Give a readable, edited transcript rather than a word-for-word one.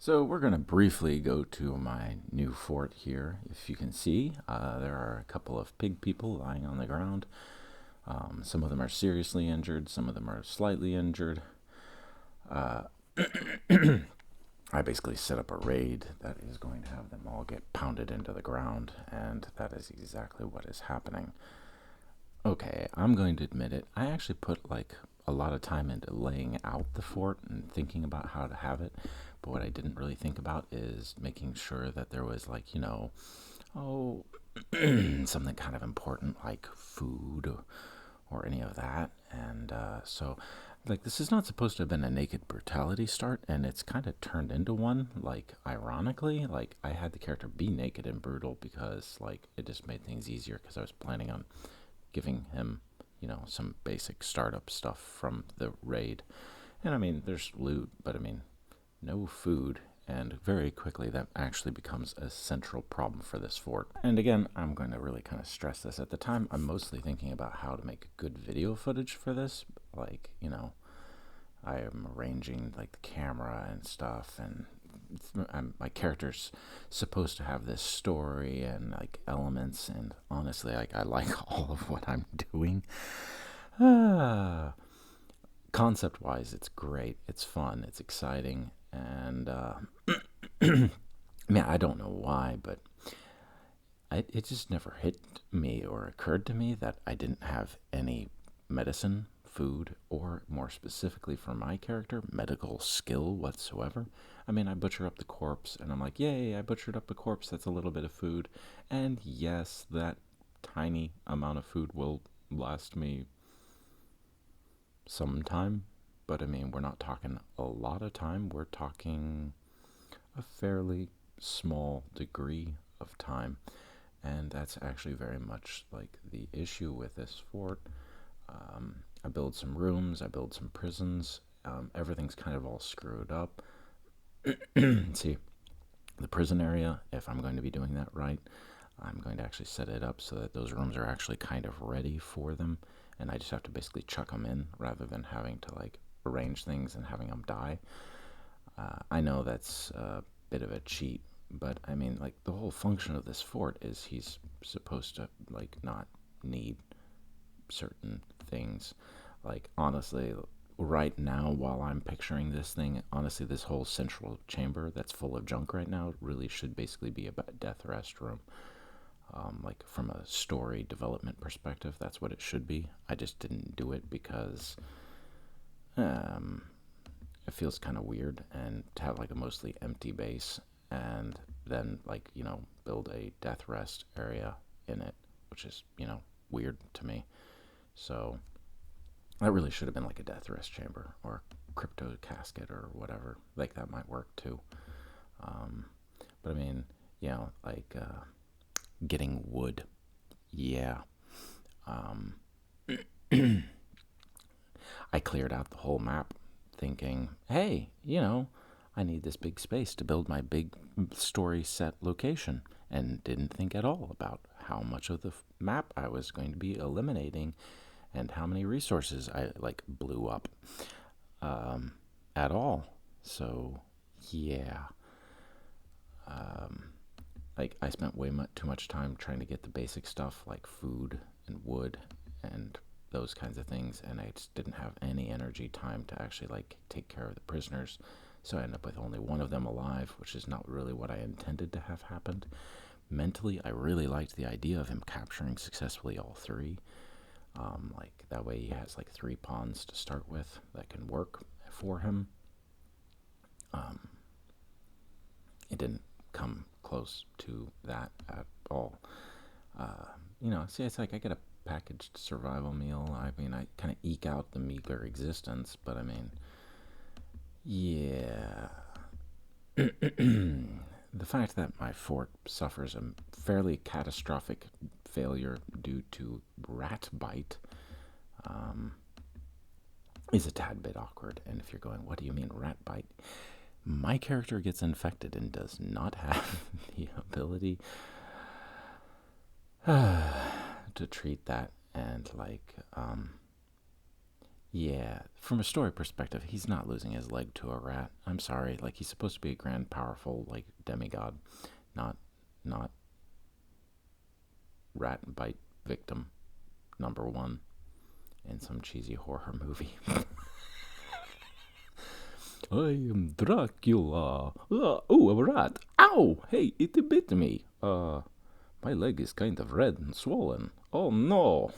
So we're going to briefly go to my new fort here. If you can see, there are a couple of pig people lying on the ground. Some of them are seriously injured, some of them are slightly injured. I basically set up a raid that is going to have them all get pounded into the ground, and that is exactly what is happening. Okay, I'm going to admit it. I actually put like a lot of time into laying out the fort and thinking about how to have it. But what I didn't really think about is making sure that there was like, something kind of important like food or any of that. And so, like, this is not supposed to have been a naked brutality start, and it's kind of turned into one. Like, ironically, like, I had the character be naked and brutal because, like, it just made things easier because I was planning on giving him, some basic startup stuff from the raid. And I mean, there's loot, but I mean, no food. And very quickly, that actually becomes a central problem for this fort. And again, I'm going to really kind of stress this. At the time, I'm mostly thinking about how to make good video footage for this. Like, I am arranging like the camera and stuff, and my character's supposed to have this story and like elements, and honestly, like, I like all of what I'm doing. Concept wise, it's great, it's fun, it's exciting, and man, I don't know why, but it just never hit me or occurred to me that I didn't have any medicine, food, or more specifically for my character, medical skill whatsoever. I mean, I butcher up the corpse, and I'm like, yay, I butchered up the corpse, that's a little bit of food. And yes, that tiny amount of food will last me some time, but I mean, we're not talking a lot of time, we're talking a fairly small degree of time. And that's actually very much like the issue with this fort. I build some rooms, I build some prisons. Everything's kind of all screwed up. See, the prison area, if I'm going to be doing that right, I'm going to actually set it up so that those rooms are actually kind of ready for them, and I just have to basically chuck them in rather than having to like arrange things and having them die. I know that's a bit of a cheat, but I mean, like, the whole function of this fort is he's supposed to like not need certain things. Like, honestly, right now, while I'm picturing this thing, honestly, this whole central chamber that's full of junk right now really should basically be a death rest room. Like, from a story development perspective, that's what it should be. I just didn't do it because it feels kind of weird, and to have like a mostly empty base and then like, build a death rest area in it, which is, weird to me. So that really should have been like a death rest chamber or crypto casket or whatever. Like, that might work too. But I mean, like, getting wood. Yeah. I cleared out the whole map thinking, hey, I need this big space to build my big story set location, and didn't think at all about how much of the map I was going to be eliminating and how many resources I like blew up at all. So yeah, like, I spent way too much time trying to get the basic stuff like food and wood and those kinds of things, and I just didn't have any energy time to actually like take care of the prisoners. So I ended up with only one of them alive, which is not really what I intended to have happened. Mentally, I really liked the idea of him capturing successfully all three. Like, that way he has like 3 pawns to start with that can work for him. It didn't come close to that at all. See, it's like I get a packaged survival meal. I mean, I kind of eke out the meager existence, but I mean, yeah. The fact that my fort suffers a fairly catastrophic failure due to rat bite is a tad bit awkward. And if you're going, what do you mean rat bite? My character gets infected and does not have the ability to treat that and like Yeah, from a story perspective, he's not losing his leg to a rat. I'm sorry, like he's supposed to be a grand, powerful, like demigod, not not rat bite victim number one in some cheesy horror movie. I am Dracula. Oh, a rat. Ow! Hey, it bit me. My leg is kind of red and swollen. Oh no.